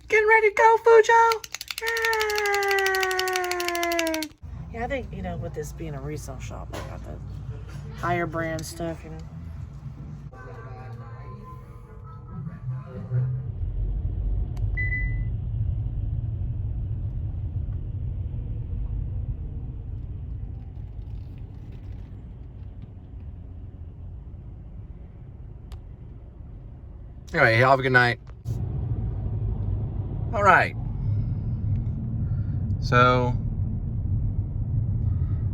Getting ready to go, Fujo. Yay! Yeah, I think, with this being a resale shop, they got the higher brand stuff, Anyway, have a good night. All right. So,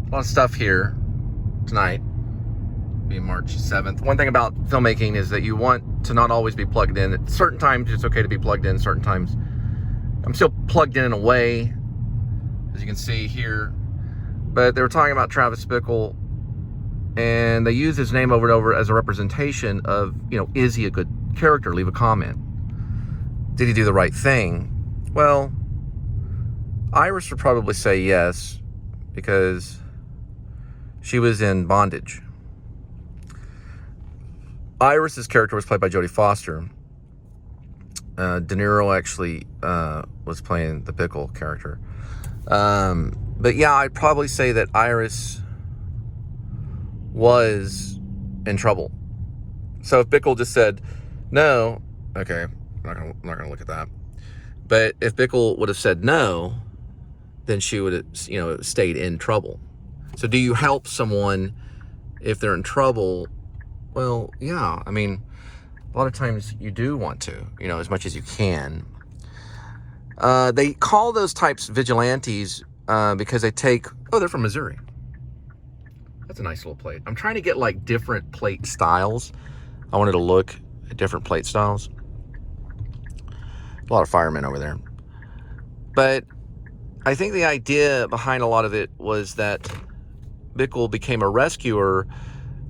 a lot of stuff here tonight, being March 7th. One thing about filmmaking is that you want to not always be plugged in. At certain times, it's okay to be plugged in. Certain times, I'm still plugged in a way, as you can see here. But they were talking about Travis Bickle, and they use his name over and over as a representation of, is he a good character? Leave a comment. Did he do the right thing? Well, Iris would probably say yes, because she was in bondage. Iris's character was played by Jodie Foster. De Niro actually was playing the Bickle character. But yeah, I'd probably say that Iris was in trouble. So if Bickle just said no, okay, I'm not gonna look at that. But if Bickle would have said no, then she would have, stayed in trouble. So do you help someone if they're in trouble? Well, yeah. I mean, a lot of times you do want to, as much as you can. They call those types vigilantes because they take... Oh, they're from Missouri. That's a nice little plate. I'm trying to get, different plate styles. I wanted to look at different plate styles. A lot of firemen over there. But I think the idea behind a lot of it was that Bickle became a rescuer,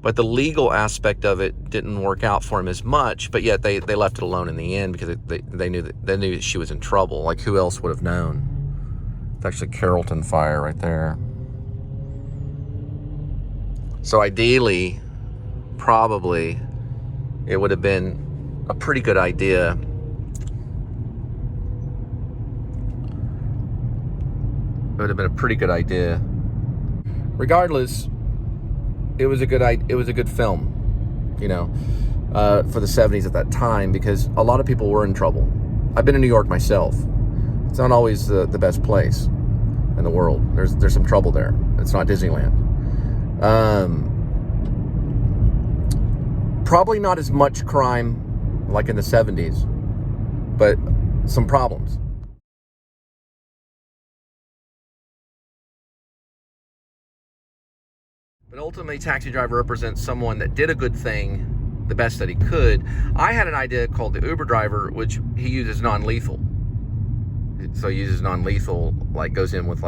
but the legal aspect of it didn't work out for him as much. But yet they left it alone in the end because they knew that she was in trouble. Like, who else would have known? It's actually Carrollton Fire right there. So ideally, probably, it would have been a pretty good idea. It would have been a pretty good idea. Regardless, it was a good film, for the 70s at that time, because a lot of people were in trouble. I've been in New York myself. It's not always the best place in the world. There's some trouble there. It's not Disneyland. Probably not as much crime like in the 70s, but some problems. But ultimately, Taxi Driver represents someone that did a good thing the best that he could. I had an idea called the Uber driver, which he uses non-lethal. So he uses non-lethal, goes in with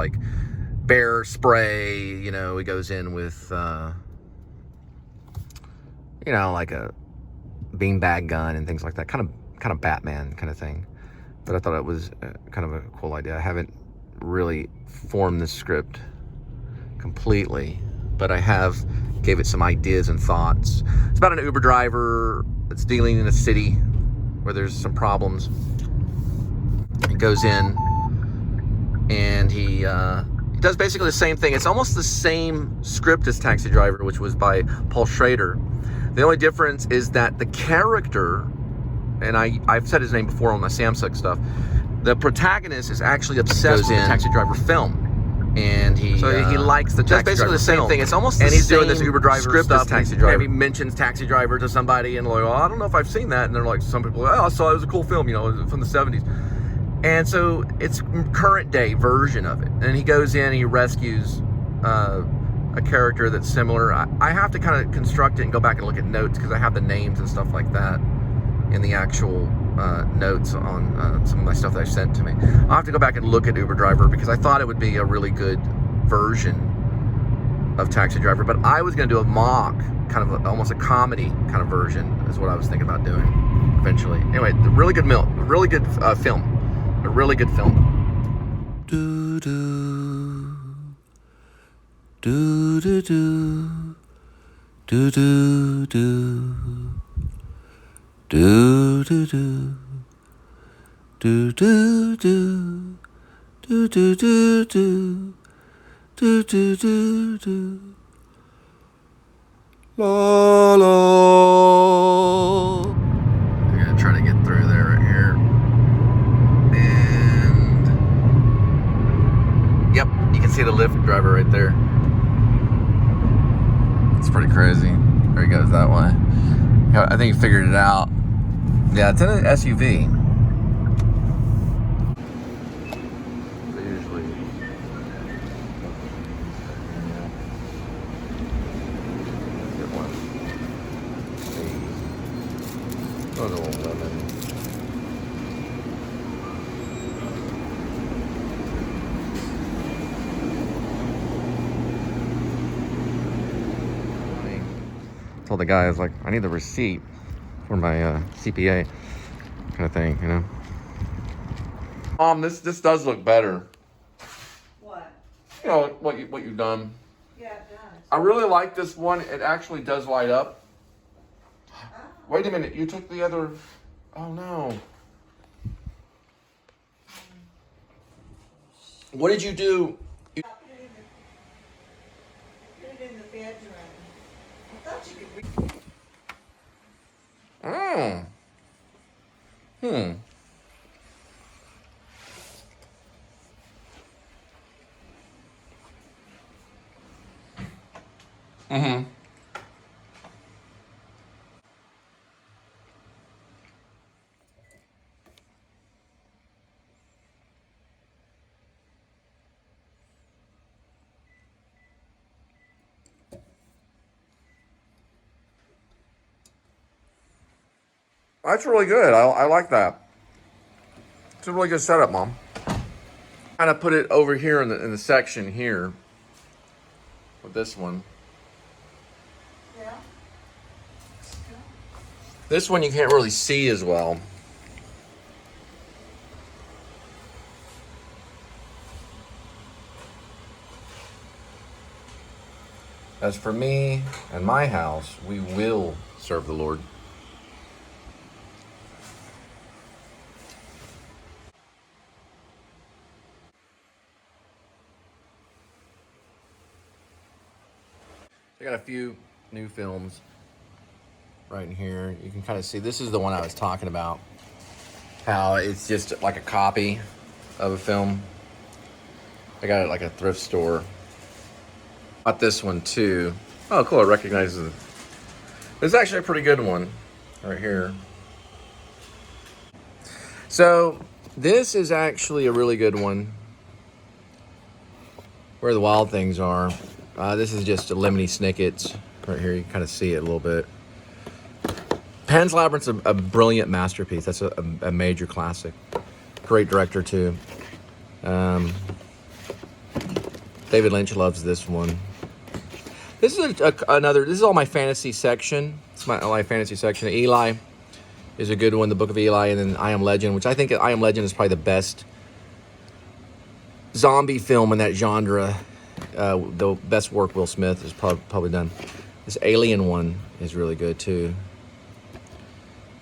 bear spray, he goes in with, like a beanbag gun and things like that. Kind of Batman kind of thing. But I thought it was kind of a cool idea. I haven't really formed the script completely, but I have gave it some ideas and thoughts. It's about an Uber driver that's dealing in a city where there's some problems. He goes in and he does basically the same thing. It's almost the same script as Taxi Driver, which was by Paul Schrader. The only difference is that the character, and I've said his name before on my Samsung stuff, the protagonist is actually obsessed with the Taxi Driver film. And he likes the Taxi Driver. Basically the same thing. It's almost the same. And he's doing this Uber driver script stuff. Taxi Driver. He mentions Taxi Driver to somebody, and I don't know if I've seen that. And they're like, some people, I saw it was a cool film, from the 70s. And so it's current day version of it. And he goes in, and he rescues a character that's similar. I have to kind of construct it and go back and look at notes because I have the names and stuff like that in the actual notes on some of my stuff that I sent to me. I'll have to go back and look at Uber Driver because I thought it would be a really good version of Taxi Driver, but I was going to do a mock, kind of almost a comedy kind of version is what I was thinking about doing eventually. Anyway, really good film. A really good film. Do do do do do do do do do do do Do do do do do do do do do do do. La la. I'm gonna try to get through there right here. And yep, you can see the Lyft driver right there. It's pretty crazy. There he goes that way. Yeah, I think he figured it out. Yeah, it's in an SUV. So usually get one. Oh, the little lemon. Told the guy, I was like, I need the receipt for my CPA kind of thing, you know. This does look better. What? You know what you've done. Yeah, it does. I really like this one. It actually does light up. Wait a minute, you took the other. Oh no. What did you do? Put it in the bedroom. I thought you could read. Mm. Mm-hmm. That's really good. I like that. It's a really good setup, Mom. Kind of put it over here in the section here with this one. Yeah. This one you can't really see as well. As for me and my house, we will serve the Lord. I got a few new films right in here. You can kind of see, this is the one I was talking about. How it's just like a copy of a film. I got it at like a thrift store. Bought this one too. Oh, cool, it recognizes it. It's actually a pretty good one right here. So this is actually a really good one. Where the Wild Things Are. This is just a Lemony Snicket's right here. You can kind of see it a little bit. Pan's Labyrinth's a brilliant masterpiece. That's a major classic. Great director too. David Lynch loves this one. This is another. This is all my fantasy section. It's my fantasy section. Eli is a good one. The Book of Eli, and then I Am Legend, which I think I Am Legend is probably the best zombie film in that genre. The best work Will Smith has probably done. This Alien one is really good too.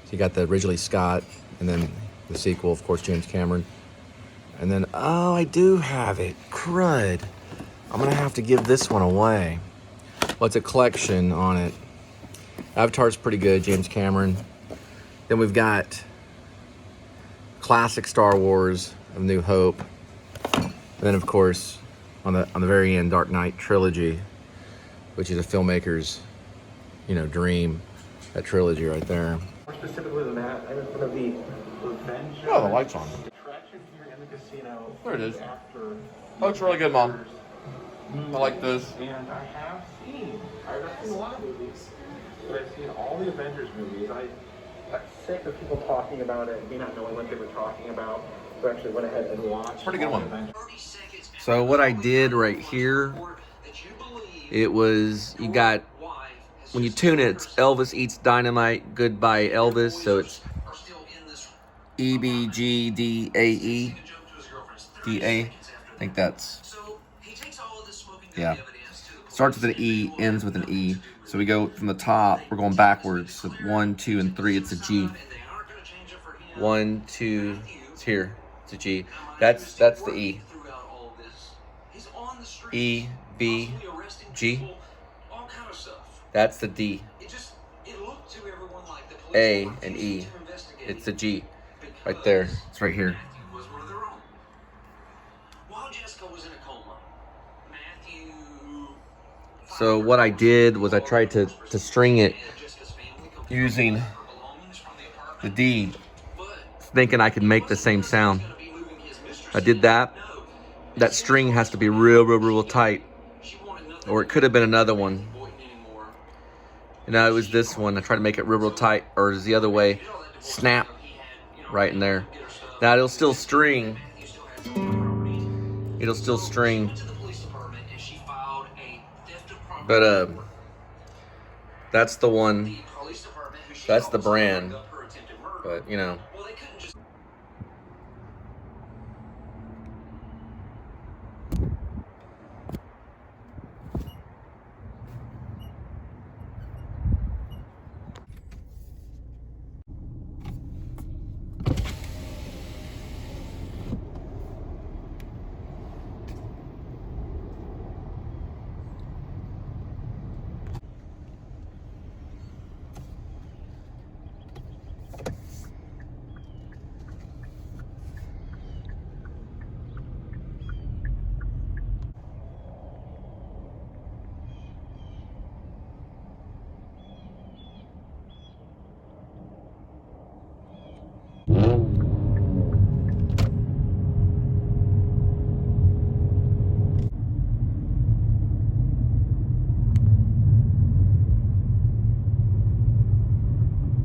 So you got the Ridley Scott, and then the sequel, of course, James Cameron. And then, oh, I do have it. Crud. I'm gonna have to give this one away. Well, it's a collection on it. Avatar's pretty good, James Cameron. Then we've got classic Star Wars of New Hope. And then, of course, on the very end, Dark Knight trilogy, which is a filmmaker's, dream. That trilogy right there. More specifically than that, I'm in front of the Revenge. Oh, the light's on. Attraction here in the casino. There it is. After Looks really good, Mom. I like this. And I have seen, I've not seen a lot of movies, but I've seen all the Avengers movies. I'm sick of people talking about it and me not knowing what they were talking about. So I actually went ahead and watched. Pretty good all one. the Avengers. So what I did right here, it was, you got, when you tune it, it's Elvis Eats Dynamite, Goodbye Elvis, so it's EBGDAE, DA, I think that's, yeah. Starts with an E, ends with an E. So we go from the top, we're going backwards. So 1, 2, and 3, it's a G. 1, 2, It's here. It's a G. That's the E. E, B, G. That's the D. A and E. It's the G. Right there. It's right here. So what I did was I tried to string it using the D, thinking I could make the same sound. I did that. That string has to be real tight, or it could have been another one. You know, it was this one. I tried to make it real tight, or it was the other way. Snap right in there. Now it'll still string. It'll still string. But that's the one. That's the brand. But you know.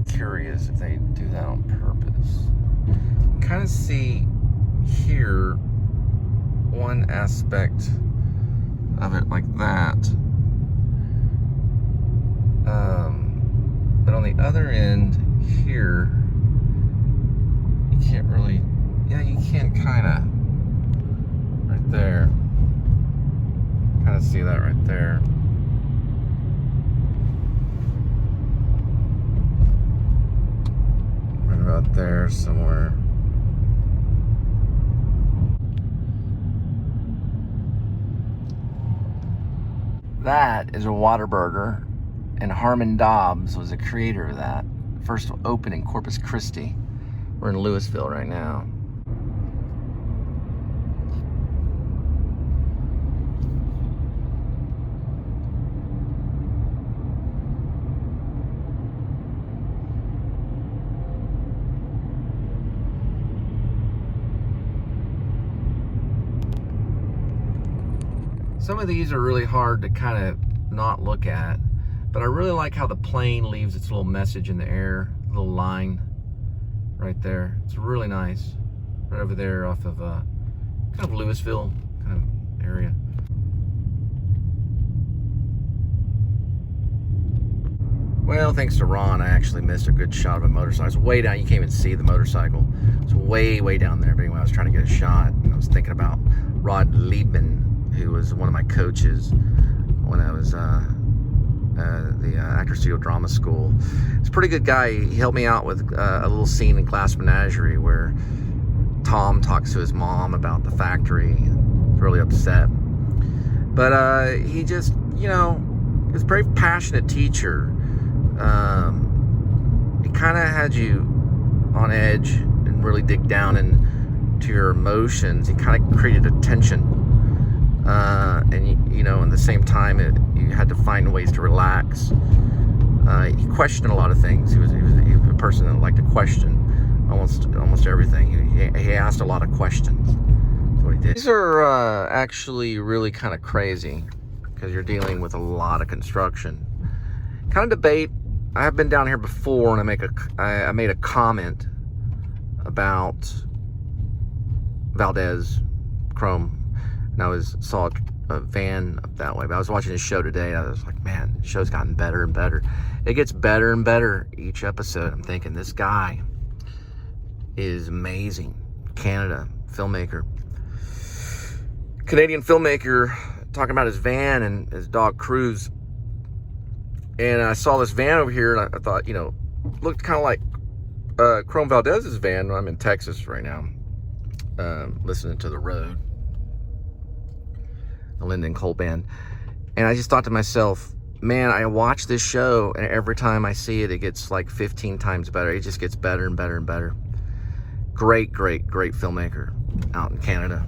Curious if they do that on purpose. Kind of see here one aspect of it like that, but on the other end here you can't really, yeah, you can kind of right there, kind of see that right there. About there somewhere. That is a Whataburger, and Harmon Dobbs was the creator of that. First opened in Corpus Christi. We're in Louisville right now. Some of these are really hard to kind of not look at, but I really like how the plane leaves its little message in the air, little line right there. It's really nice. Right over there off of kind of Louisville kind of area. Well, thanks to Ron, I actually missed a good shot of a motorcycle. It's way down. You can't even see the motorcycle. It's way down there. But anyway, I was trying to get a shot, and I was thinking about Rod Liebman, who was one of my coaches when I was the Actor Studio Drama School. He's a pretty good guy. He helped me out with a little scene in Class Menagerie where Tom talks to his mom about the factory. He's really upset. But he just, you know, he's a very passionate teacher. He kind of had you on edge and really dig down into your emotions. He kind of created a tension. And you know, at the same time, you had to find ways to relax. He questioned a lot of things. He was a person that liked to question almost everything. He asked a lot of questions. That's what he did. These are actually really kind of crazy because you're dealing with a lot of construction. Kind of debate. I have been down here before, and I made a comment about Valdez Chrome. And I saw a van up that way. But I was watching his show today, and I was like, man, the show's gotten better and better. It gets better and better each episode. I'm thinking, this guy is amazing. Canadian filmmaker, talking about his van and his dog Cruz. And I saw this van over here, and I thought, you know, looked kind of like Chrome Valdez's van. I'm in Texas right now. listening to The Road, the Lyndon Cole Band. And I just thought to myself, man, I watch this show, and every time I see it, it gets like 15 times better. It just gets better and better and better. Great filmmaker out in Canada.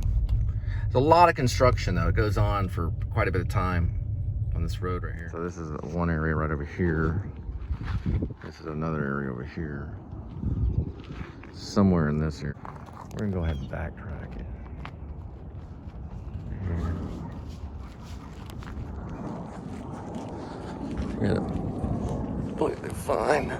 There's a lot of construction, though. It goes on for quite a bit of time on this road right here. So this is one area right over here. This is another area over here. Somewhere in this area. We're gonna go ahead and backtrack it. Here. Completely fine.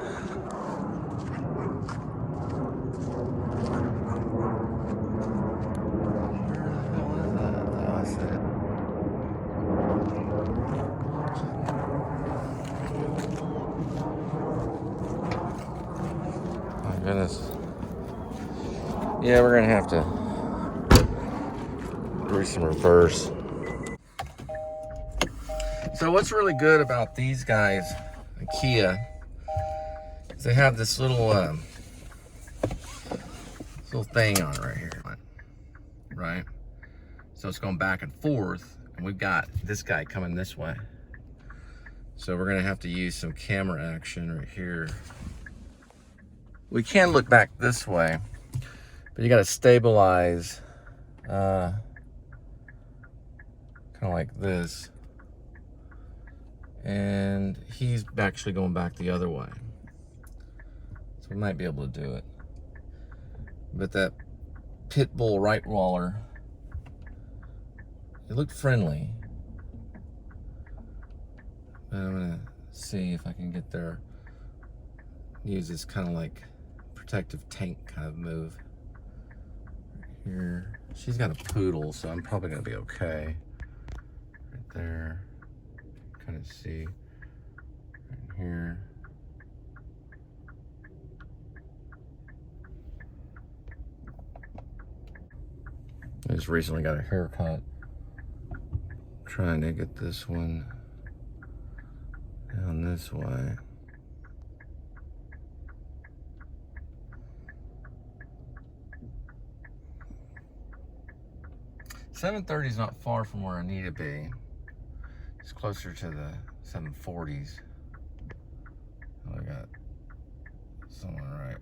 Goodness. Yeah, we're gonna have to do some reverse. So what's really good about these guys, the Kia, is they have this little thing on it right here, right? So it's going back and forth, and we've got this guy coming this way. So we're gonna have to use some camera action right here. We can look back this way, but you got to stabilize kind of like this. And he's actually going back the other way. So we might be able to do it. But that pit bull right waller, it looked friendly. But I'm going to see if I can get there. Use this kind of like protective tank kind of move right here. She's got a poodle, so I'm probably gonna be okay. Right there, kind of see right here. I just recently got a haircut. Trying to get this one down this way. .730 is not far from where I need to be. It's closer to the 740s. Oh, I got someone right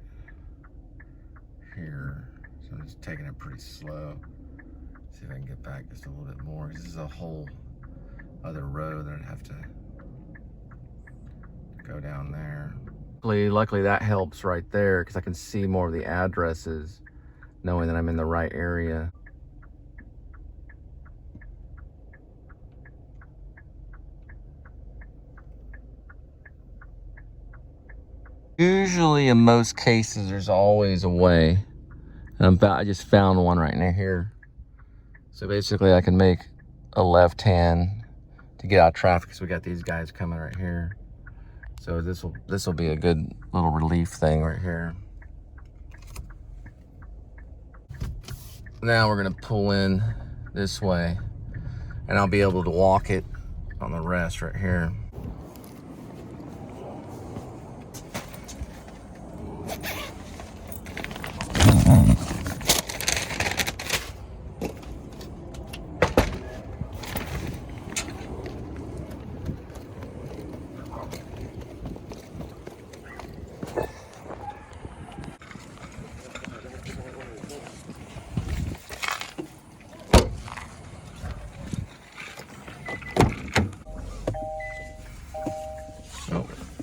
here. So I'm just taking it pretty slow. See if I can get back just a little bit more. This is a whole other road that I'd have to go down there. Luckily that helps right there because I can see more of the addresses knowing that I'm in the right area. Usually, in most cases, there's always a way. And I just found one right near here. So basically, I can make a left hand to get out of traffic because we got these guys coming right here. So this will be a good little relief thing right here. Now we're gonna pull in this way, and I'll be able to walk it on the rest right here.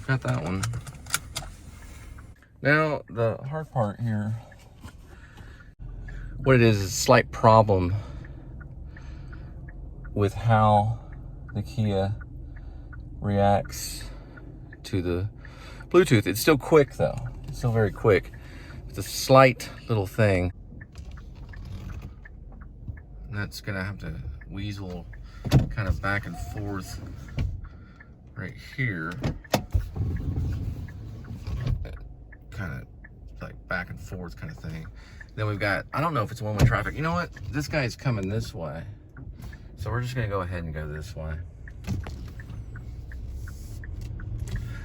Got that one. Now, the hard part here, what it is a slight problem with how the Kia reacts to the Bluetooth. It's still quick though. It's still very quick. It's a slight little thing. And that's gonna have to weasel kind of back and forth right here. Kind of like back and forth kind of thing. Then we've got, I don't know if it's one-way traffic. You know what? This guy's coming this way. So we're just gonna go ahead and go this way.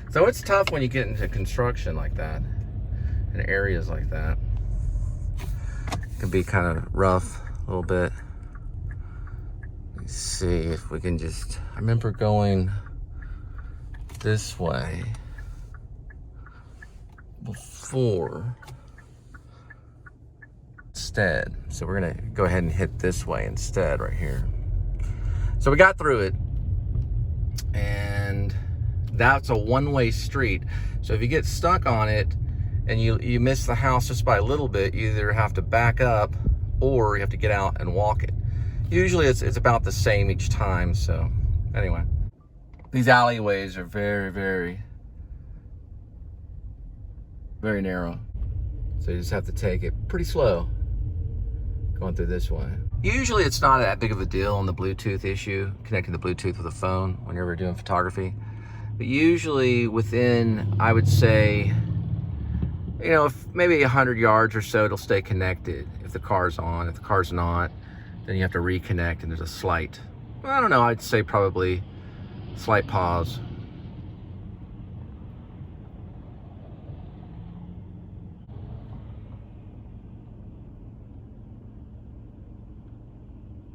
So it's tough when you get into construction like that, in areas like that. can be kind of rough a little bit. Let's see if we can just, I remember going this way before instead. So we're gonna go ahead and hit this way instead right here. So we got through it, and that's a one-way street. So if you get stuck on it and you miss the house just by a little bit, you either have to back up or you have to get out and walk it. Usually it's about the same each time. So anyway, these alleyways are very, very, very narrow. So you just have to take it pretty slow going through this way. Usually it's not that big of a deal on the Bluetooth issue, connecting the Bluetooth with a phone whenever you're doing photography. But usually within, I would say, you know, if maybe 100 yards or so, it'll stay connected if the car's on. If the car's not, then you have to reconnect, and there's a slight, well, I don't know, I'd say probably slight pause.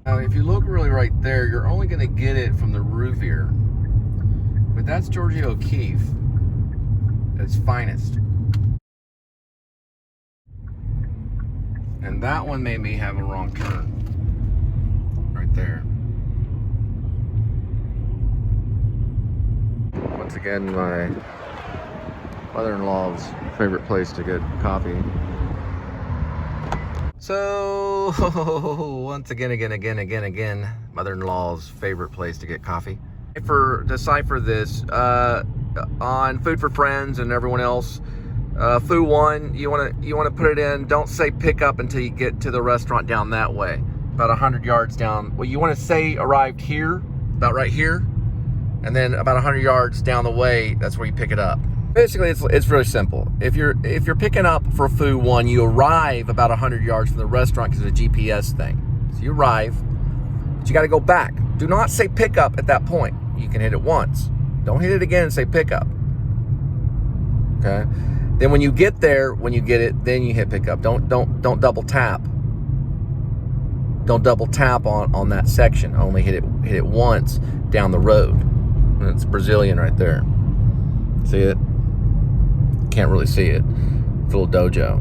Now, if you look really right there, you're only going to get it from the Rouvier. But that's Georgia O'Keeffe at its finest. And that one made me have a wrong turn. Right there. Once again, my mother-in-law's favorite place to get coffee. So, once again, mother-in-law's favorite place to get coffee. For decipher this, on Food for Friends and everyone else, Foo 1, you wanna put it in, don't say pick up until you get to the restaurant down that way, about 100 yards down. Well, you wanna say arrived here, about right here, and then about 100 yards down the way, that's where you pick it up. Basically, it's really simple. If you're picking up for Foo 1, you arrive about 100 yards from the restaurant because it's a GPS thing. So you arrive, but you got to go back. Do not say pick up at that point. You can hit it once. Don't hit it again and say pick up. Okay. Then when you get there, when you get it, then you hit pick up. Don't double tap. Don't double tap on that section. Only hit it once down the road. And it's Brazilian right there. See it? Can't really see it. It's a little dojo.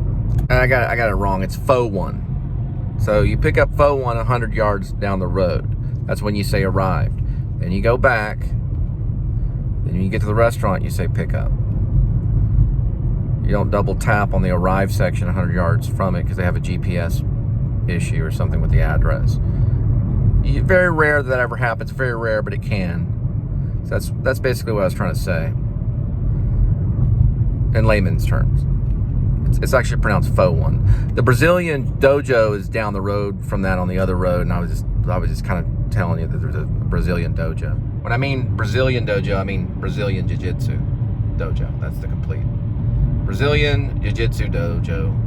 And I got it wrong. It's Fo 1. So you pick up Fo 1 100 yards down the road. That's when you say arrived. Then you go back. Then when you get to the restaurant, you say pick up. You don't double tap on the arrive section 100 yards from it because they have a GPS issue or something with the address. Very rare that ever happens. Very rare, but it can. So that's basically what I was trying to say. In layman's terms. It's actually pronounced Fo 1. The Brazilian dojo is down the road from that on the other road, and I was just kind of telling you that there's a Brazilian dojo. When I mean Brazilian dojo, I mean Brazilian Jiu-Jitsu dojo. That's the complete Brazilian Jiu-Jitsu dojo.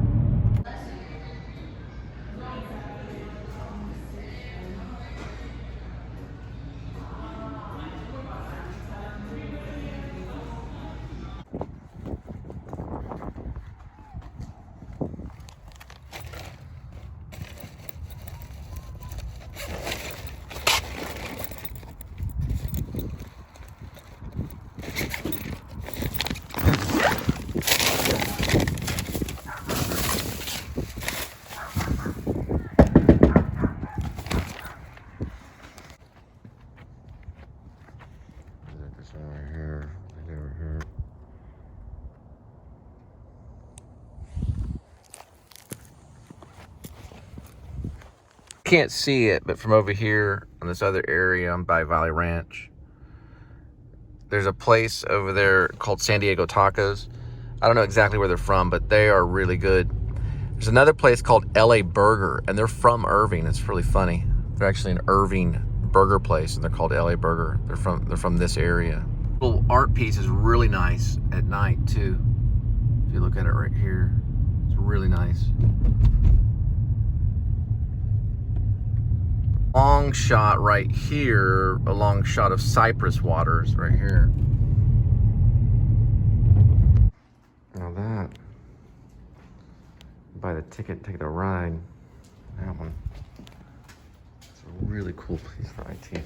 Can't see it, but from over here on this other area, I'm by Valley Ranch. There's a place over there called San Diego Tacos. I don't know exactly where they're from, but they are really good. There's another place called LA Burger, and they're from Irving. It's really funny. They're actually an Irving burger place, and they're called LA Burger. They're from this area. The little art piece is really nice at night too. If you look at it right here, it's really nice. Long shot right here, a long shot of Cypress waters right here. Now that, buy the ticket, take the ride. That one. It's a really cool piece for IT.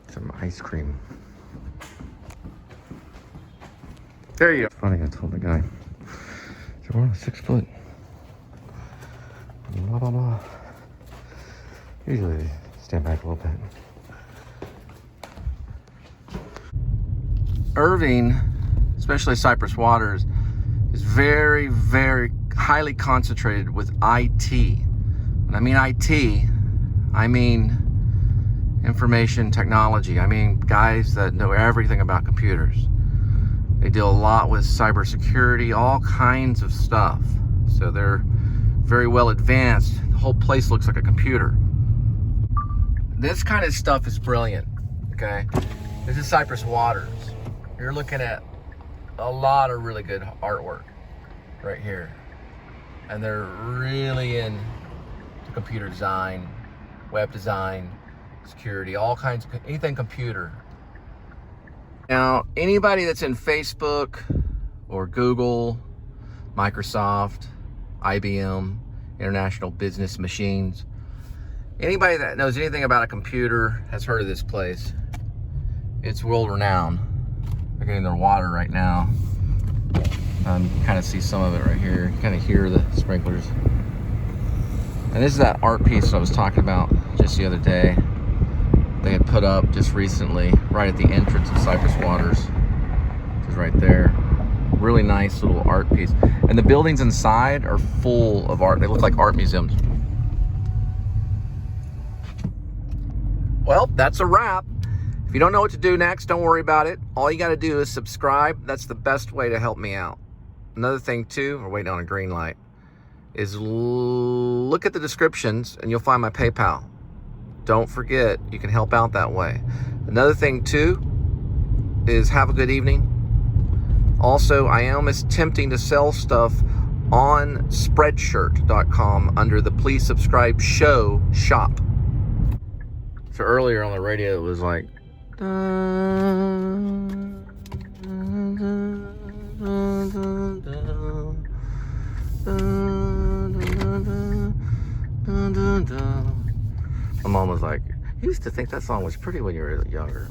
Some ice cream. There you go. Funny, I told the guy. So we're on 6 foot. Blah, blah, blah. Usually they stand back a little bit. Irving, especially Cypress Waters, is very, very highly concentrated with IT. When I mean IT, I mean information technology. I mean guys that know everything about computers. They deal a lot with cybersecurity, all kinds of stuff. So they're very well advanced. The whole place looks like a computer. This kind of stuff is brilliant, okay? This is Cypress Waters. You're looking at a lot of really good artwork right here. And they're really into computer design, web design, security, all kinds of, anything computer. Now, anybody that's in Facebook or Google, Microsoft, IBM, International Business Machines, anybody that knows anything about a computer has heard of this place. It's world renowned. They're getting their water right now. You kind of see some of it right here. You kind of hear the sprinklers. And this is that art piece I was talking about just the other day. They had put up just recently, right at the entrance of Cypress Waters. Which is right there. Really nice little art piece. And the buildings inside are full of art. They look like art museums. Well, that's a wrap. If you don't know what to do next, don't worry about it. All you got to do is subscribe. That's the best way to help me out. Another thing too, we're waiting on a green light, is look at the descriptions and you'll find my PayPal. Don't forget, you can help out that way. Another thing too is have a good evening. Also, I am attempting to sell stuff on Spreadshirt.com under the Please Subscribe Show shop. So earlier on the radio, it was like, my mom was like, you used to think that song was pretty when you were younger.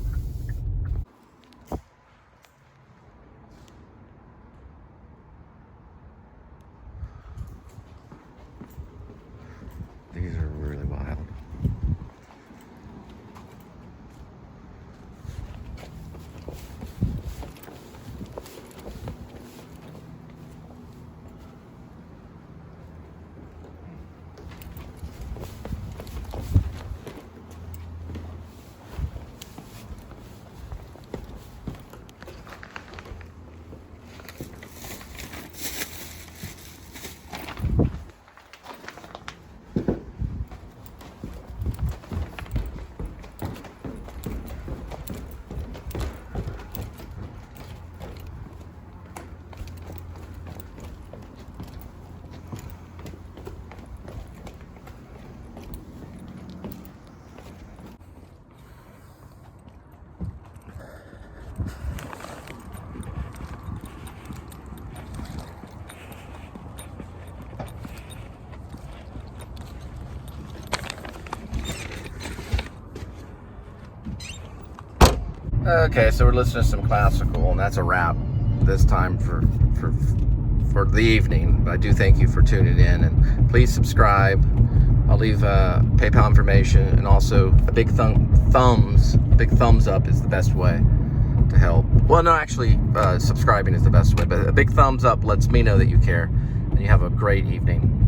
These are really wild. Okay, so we're listening to some classical, and that's a wrap this time for the evening. But I do thank you for tuning in, and please subscribe. I'll leave PayPal information, and also a big thumbs up is the best way to help. Well, no, actually, subscribing is the best way, but a big thumbs up lets me know that you care, and you have a great evening.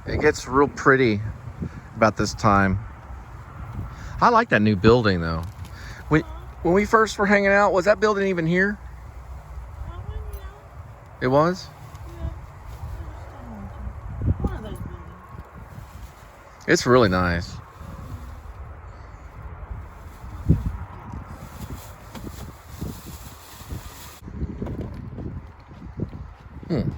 It gets real pretty about this time. I like that new building though. When we first were hanging out, was that building even here? It was? It's really nice. Hmm.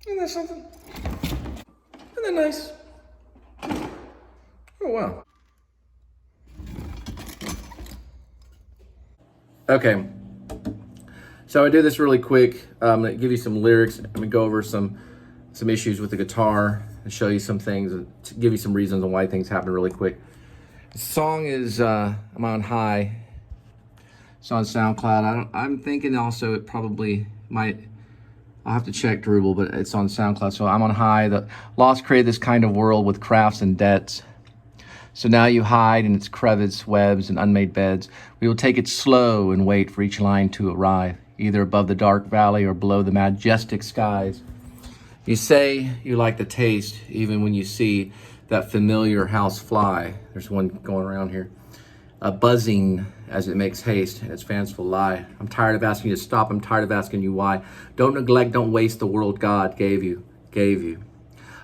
Isn't that something? Isn't that nice? Oh, wow. Okay. So I do this really quick. I'm going to give you some lyrics. I'm going to go over some issues with the guitar and show you some things, to give you some reasons on why things happen really quick. The song is I'm on High. It's on SoundCloud. I'm thinking also it probably might, I'll have to check Drupal, but it's on SoundCloud. So I'm on High. The lost created this kind of world with crafts and debts. So now you hide in its crevice, webs, and unmade beds. We will take it slow and wait for each line to arrive, either above the dark valley or below the majestic skies. You say you like the taste, even when you see that familiar house fly. There's one going around here. Buzzing as it makes haste in its fanciful lie. I'm tired of asking you to stop. I'm tired of asking you why. Don't neglect, don't waste the world God gave you.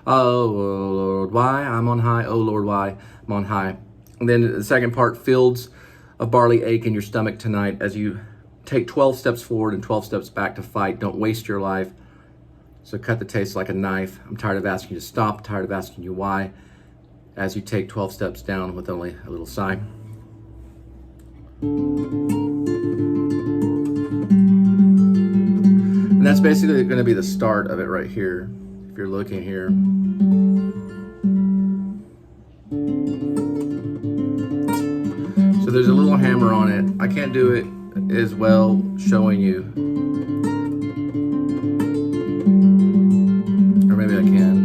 Oh, Lord, why? I'm on high. Oh, Lord, why? I'm on high. And then the second part, fields of barley ache in your stomach tonight as you take 12 steps forward and 12 steps back to fight. Don't waste your life. So cut the taste like a knife. I'm tired of asking you to stop, tired of asking you why, as you take 12 steps down with only a little sigh. And that's basically going to be the start of it right here, if you're looking here. So there's a little hammer on it. I can't do it as well showing you. Or maybe I can.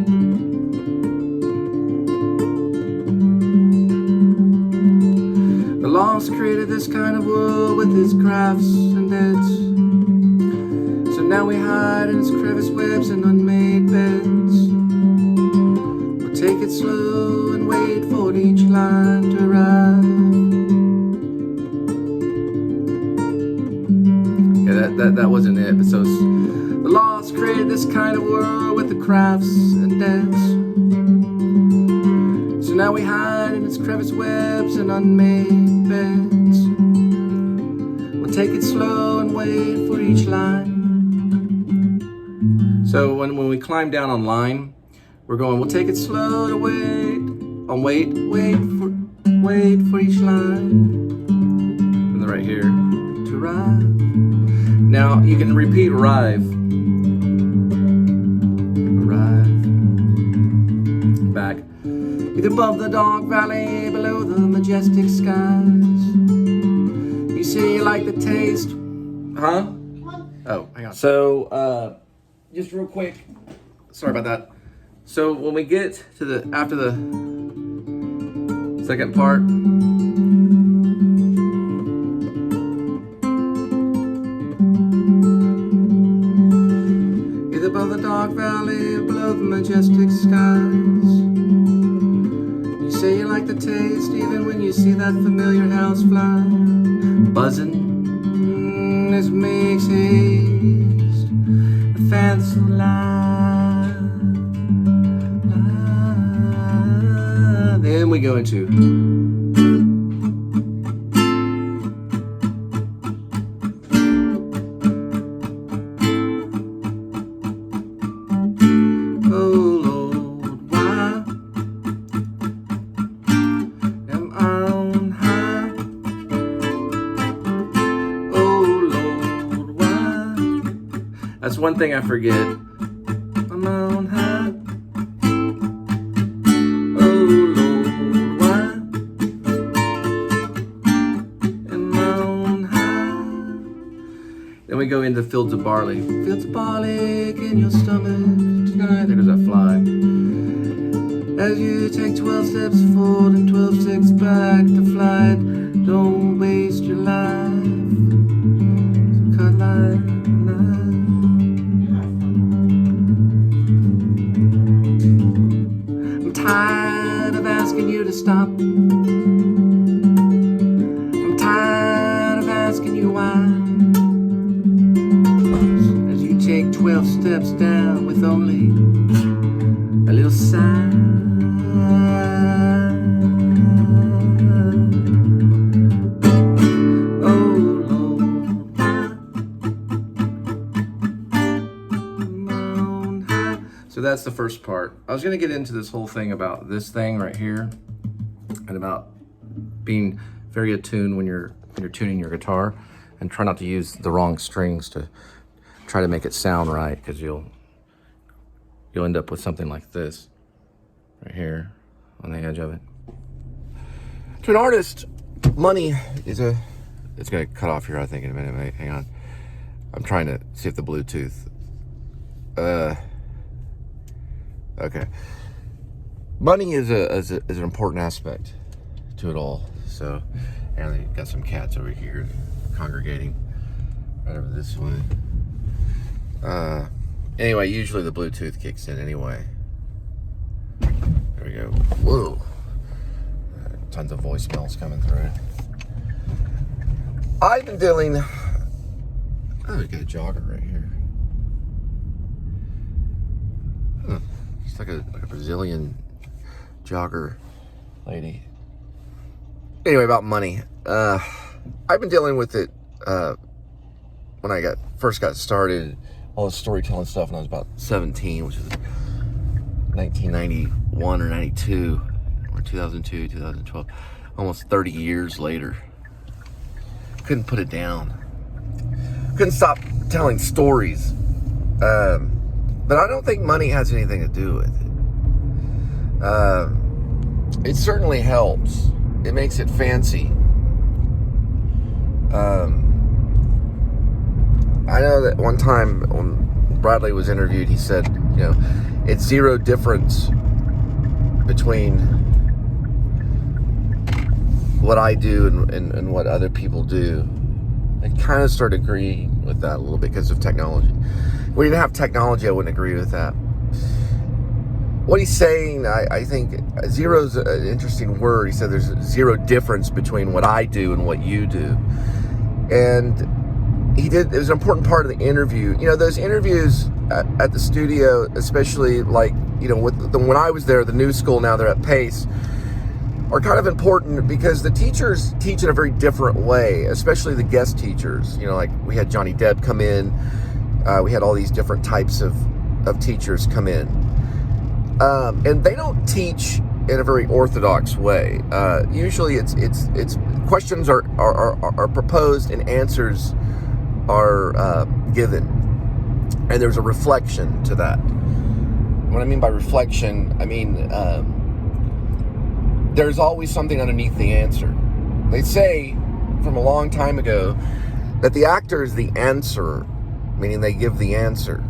The lost created this kind of world with its crafts and debts. So now we hide in its crevice webs and unmade beds. We'll take it slow and wait for each line to arrive. Yeah, that wasn't it. But so the lost created this kind of world with the crafts and debts. So now we hide in its crevice webs and unmade beds. We'll take it slow and wait for each line. So when we climb down on line, we're going, we'll take it slow to wait, wait for each line. And then right here, to arrive. Now you can repeat arrive. Back. Either above the dark valley, below the majestic skies. You say you like the taste. Huh? Oh, hang on. So, just real quick. Sorry about that. So when we get to after the second part. Either above the dark valley, below the majestic skies. You say you like the taste, even when you see that familiar house fly. Buzzing, this makes haste. A fancy lie. Then we go into. That's one thing I forget. I'm on high. Oh Lord, why am I on high? Then we go into Fields of Barley. Fields of barley in your stomach tonight. There goes that fly. As you take 12 steps forward and 12 steps back to flight, don't waste your life. So cut line. I'm tired of asking you to stop. I'm tired of asking you why. As you take 12 steps down with only a little sigh. So that's the first part. I was gonna get into this whole thing about this thing right here and about being very attuned when you're tuning your guitar, and try not to use the wrong strings to try to make it sound right, because you'll end up with something like this right here on the edge of it. To an artist, money is it's gonna cut off here, I think, in a minute. Wait, hang on. I'm trying to see if the Bluetooth, okay. Money is an important aspect to it all. So, and they got some cats over here congregating right over this way. Anyway, usually the Bluetooth kicks in anyway. There we go. Whoa. Tons of voicemails coming through. I've been dealing, oh, we got a jogger right here. Huh. It's like a Brazilian jogger lady. Anyway, about money. I've been dealing with it when I first got started, all the storytelling stuff when I was about 17, which is 1991 or 92, or 2002, 2012, almost 30 years later. Couldn't put it down. Couldn't stop telling stories. But I don't think money has anything to do with it. It certainly helps. It makes it fancy. I know that one time when Bradley was interviewed, he said, you know, it's zero difference between what I do and what other people do. I kind of started agreeing with that a little bit because of technology. If we didn't have technology, I wouldn't agree with that. What he's saying, I think zero is an interesting word. He said there's zero difference between what I do and what you do. And it was an important part of the interview. You know, those interviews at the studio, especially like, you know, when I was there, the new school, now they're at Pace, are kind of important because the teachers teach in a very different way, especially the guest teachers. You know, like we had Johnny Depp come in. We had all these different types of teachers come in. And they don't teach in a very orthodox way. Usually it's questions are proposed and answers are given. And there's a reflection to that. What I mean by reflection, I mean, there's always something underneath the answer. They say from a long time ago that the actor is the answerer, meaning they give the answer.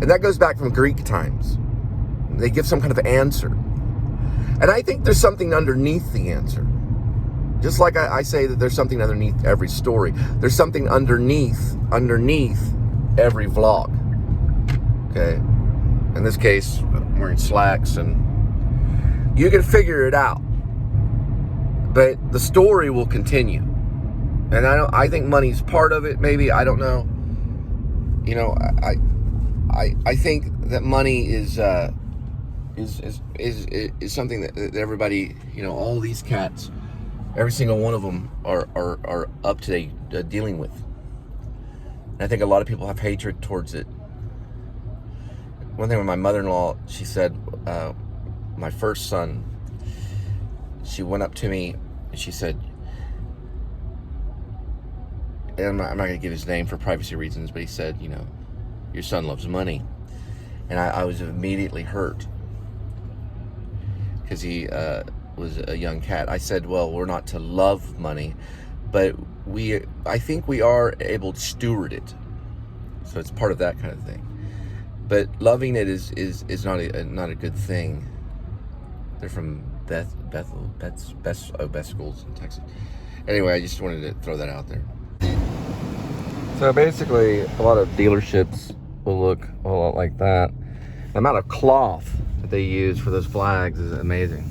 And that goes back from Greek times. They give some kind of answer. And I think there's something underneath the answer. Just like I say that there's something underneath every story. There's something underneath every vlog. Okay? In this case, I'm wearing slacks, and you can figure it out. But the story will continue. And I think money's part of it, maybe, I don't know. You know, I think that money is something that everybody, you know, all these cats, every single one of them are up to date dealing with. And I think a lot of people have hatred towards it. One thing with my mother-in-law, she said, my first son, she went up to me and she said, and I'm not going to give his name for privacy reasons, but he said, you know, your son loves money. And I was immediately hurt because he was a young cat. I said, well, we're not to love money, but I think we are able to steward it. So it's part of that kind of thing. But loving it is not a good thing. They're from Bethel, best schools in Texas. Anyway, I just wanted to throw that out there. So basically, a lot of dealerships will look a lot like that. The amount of cloth that they use for those flags is amazing.